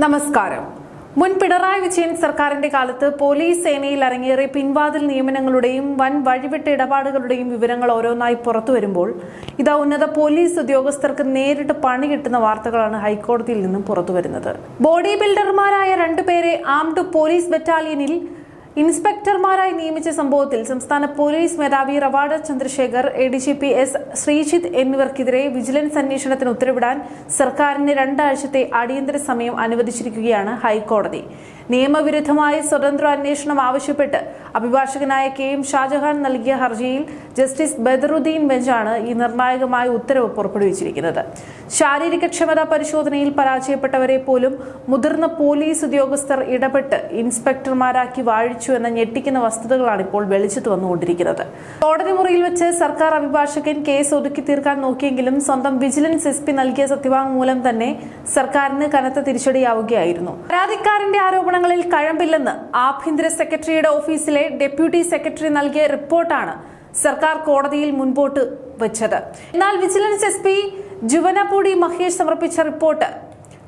നമസ്കാരം. മുൻ പിണറായി വിജയൻ സർക്കാരിന്റെ കാലത്ത് പോലീസ് സേനയിൽ അരങ്ങേറിയ പിൻവാതിൽ നിയമനങ്ങളുടെയും വൻ വഴിവിട്ട ഇടപാടുകളുടെയും വിവരങ്ങൾ ഓരോന്നായി പുറത്തുവരുമ്പോൾ ഇതാ ഉന്നത പോലീസ് ഉദ്യോഗസ്ഥർക്ക് നേരിട്ട് പണി കിട്ടുന്ന വാർത്തകളാണ് ഹൈക്കോടതിയിൽ നിന്നും പുറത്തുവരുന്നത്. ബോഡി ബിൽഡർമാരായ രണ്ടുപേരെ ആംഡ് പോലീസ് ബറ്റാലിയനിൽ ഇൻസ്പെക്ടർമാരായി നിയമിച്ച സംഭവത്തിൽ സംസ്ഥാന പോലീസ് മേധാവി റവാഡ ചന്ദ്രശേഖർ, ADGP S ശ്രീജിത്ത് എന്നിവർക്കെതിരെ വിജിലൻസ് അന്വേഷണത്തിന് ഉത്തരവിടാൻ സർക്കാരിന് 2 ആഴ്ചത്തെ അടിയന്തര സമയം അനുവദിച്ചിരിക്കുകയാണ് ഹൈക്കോടതി. നിയമവിരുദ്ധമായ സ്വതന്ത്ര അന്വേഷണം ആവശ്യപ്പെട്ട് അഭിഭാഷകനായ KM ഷാജഹാൻ നൽകിയ ഹർജിയിൽ ജസ്റ്റിസ് ബദറുദ്ദീൻ ബെഞ്ചാണ് ഈ നിർണായകമായ ഉത്തരവ് പുറപ്പെടുവിച്ചിരിക്കുന്നത്. ശാരീരികക്ഷമതാ പരിശോധനയിൽ പരാജയപ്പെട്ടവരെ പോലും മുതിർന്ന പോലീസ് ഉദ്യോഗസ്ഥർ ഇടപെട്ട് ഇൻസ്പെക്ടർമാരാക്കി വാഴിച്ചു എന്ന ഞെട്ടിക്കുന്ന വസ്തുതകളാണ് ഇപ്പോൾ വെളിച്ചത്ത് വന്നുകൊണ്ടിരിക്കുന്നത്. കോടതി മുറിയിൽ വെച്ച് സർക്കാർ അഭിഭാഷകൻ കേസ് ഒതുക്കി തീർക്കാൻ നോക്കിയെങ്കിലും സ്വന്തം വിജിലൻസ് SP നൽകിയ സത്യവാങ്മൂലം തന്നെ സർക്കാരിന് കനത്ത തിരിച്ചടിയാവുകയായിരുന്നു. പരാതിക്കാരന്റെ ആരോപണങ്ങളിൽ കഴമ്പില്ലെന്ന് ആഭ്യന്തര സെക്രട്ടറിയുടെ ഓഫീസിലെ ഡെപ്യൂട്ടി സെക്രട്ടറി നൽകിയ റിപ്പോർട്ടാണ് സർക്കാർ കോടതിയിൽ മുൻപോട്ട് വെച്ചത്. എന്നാൽ വിജിലൻസ് SP ജുവനപൂടി മഹേഷ് സമർപ്പിച്ച റിപ്പോർട്ട്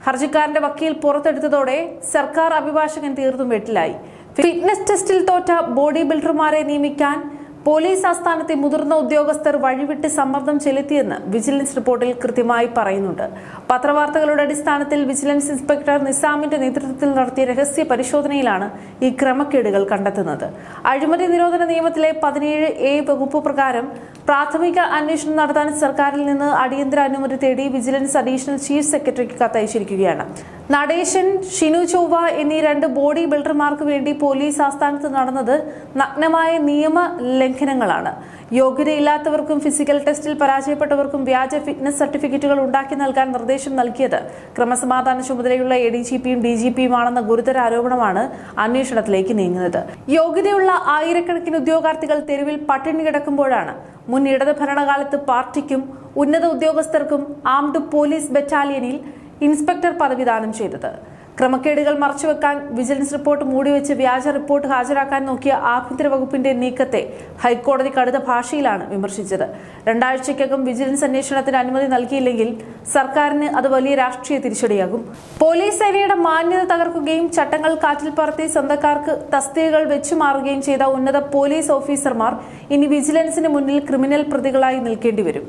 ഹർജിക്കാരന്റെ വക്കീൽ പുറത്തെടുത്തതോടെ സർക്കാർ അഭിഭാഷകൻ തീർത്തും വെട്ടിലായി. ഫിറ്റ്നസ് ടെസ്റ്റിൽ തോറ്റ ബോഡി ബിൽഡർമാരെ നിയമിക്കാൻ പോലീസ് ആസ്ഥാനത്തെ മുതിർന്ന ഉദ്യോഗസ്ഥർ വഴിവിട്ട് സമ്മർദ്ദം ചെലുത്തിയെന്ന് വിജിലൻസ് റിപ്പോർട്ടിൽ കൃത്യമായി പറയുന്നുണ്ട്. പത്രവാർത്തകളുടെ അടിസ്ഥാനത്തിൽ വിജിലൻസ് ഇൻസ്പെക്ടർ നിസാമിന്റെ നേതൃത്വത്തിൽ നടത്തിയ രഹസ്യ പരിശോധനയിലാണ് ഈ ക്രമക്കേടുകൾ കണ്ടെത്തുന്നത്. അഴിമതി നിരോധന നിയമത്തിലെ 17A വകുപ്പ് പ്രകാരം പ്രാഥമിക അന്വേഷണം നടത്താൻ സർക്കാരിൽ നിന്ന് അടിയന്തര അനുമതി തേടി വിജിലൻസ് അഡീഷണൽ ചീഫ് സെക്രട്ടറിക്ക് കത്തയച്ചിരിക്കുകയാണ്. നടേശൻ, ഷിനു ചൊവ്വ എന്നീ 2 ബോഡി ബിൽഡർമാർക്ക് വേണ്ടി പോലീസ് ആസ്ഥാനത്ത് നടന്നത് നഗ്നമായ നിയമ ലംഘനങ്ങളാണ്. യോഗ്യതയില്ലാത്തവർക്കും ഫിസിക്കൽ ടെസ്റ്റിൽ പരാജയപ്പെട്ടവർക്കും വ്യാജ ഫിറ്റ്നസ് സർട്ടിഫിക്കറ്റുകൾ ഉണ്ടാക്കി നൽകാൻ നിർദ്ദേശം നൽകിയത് ക്രമസമാധാന ചുമതലയുള്ള ADGPയും DGPയുമാണെന്ന ഗുരുതര ആരോപണമാണ് അന്വേഷണത്തിലേക്ക് നീങ്ങുന്നത്. യോഗ്യതയുള്ള ആയിരക്കണക്കിന് ഉദ്യോഗാർത്ഥികൾ തെരുവിൽ പട്ടിണി കിടക്കുമ്പോഴാണ് മുൻ ഇടത് ഭരണകാലത്ത് പാർട്ടിക്കും ഉന്നത ഉദ്യോഗസ്ഥർക്കും ആംഡ് പോലീസ് ബറ്റാലിയനിൽ ഇൻസ്പെക്ടർ പദവി ദാനം ചെയ്തത്. ക്രമക്കേടുകൾ മറച്ചുവെക്കാൻ വിജിലൻസ് റിപ്പോർട്ട് മൂടിവെച്ച് വ്യാജ റിപ്പോർട്ട് ഹാജരാക്കാൻ നോക്കിയ ആഭ്യന്തര വകുപ്പിന്റെ നീക്കത്തെ ഹൈക്കോടതി കടുത്ത ഭാഷയിലാണ് വിമർശിച്ചത്. 2 ആഴ്ചയ്ക്കകം വിജിലൻസ് അന്വേഷണത്തിന് അനുമതി നൽകിയില്ലെങ്കിൽ സർക്കാരിന് അത് വലിയ രാഷ്ട്രീയ തിരിച്ചടിയാകും. പോലീസ് സേനയുടെ മാന്യത തകർക്കുകയും ചട്ടങ്ങൾ കാറ്റിൽ പറത്തി സ്വന്തക്കാർക്ക് തസ്തികകൾ വെച്ചുമാറുകയും ചെയ്ത ഉന്നത പോലീസ് ഓഫീസർമാർ ഇനി വിജിലൻസിന് മുന്നിൽ ക്രിമിനൽ പ്രതികളായി നിൽക്കേണ്ടി വരും.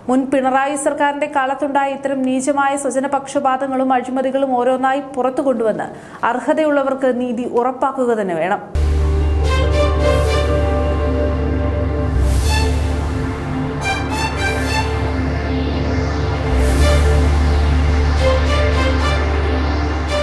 മുൻ പിണറായി സർക്കാരിന്റെ കാലത്തുണ്ടായ ഇത്തരം നീചമായ സ്വജനപക്ഷപാതങ്ങളും അഴിമതികളും ഓരോന്നായി പുറത്തു കൊണ്ടുവന്ന് അർഹതയുള്ളവർക്ക് നീതി ഉറപ്പാക്കുക തന്നെ വേണം.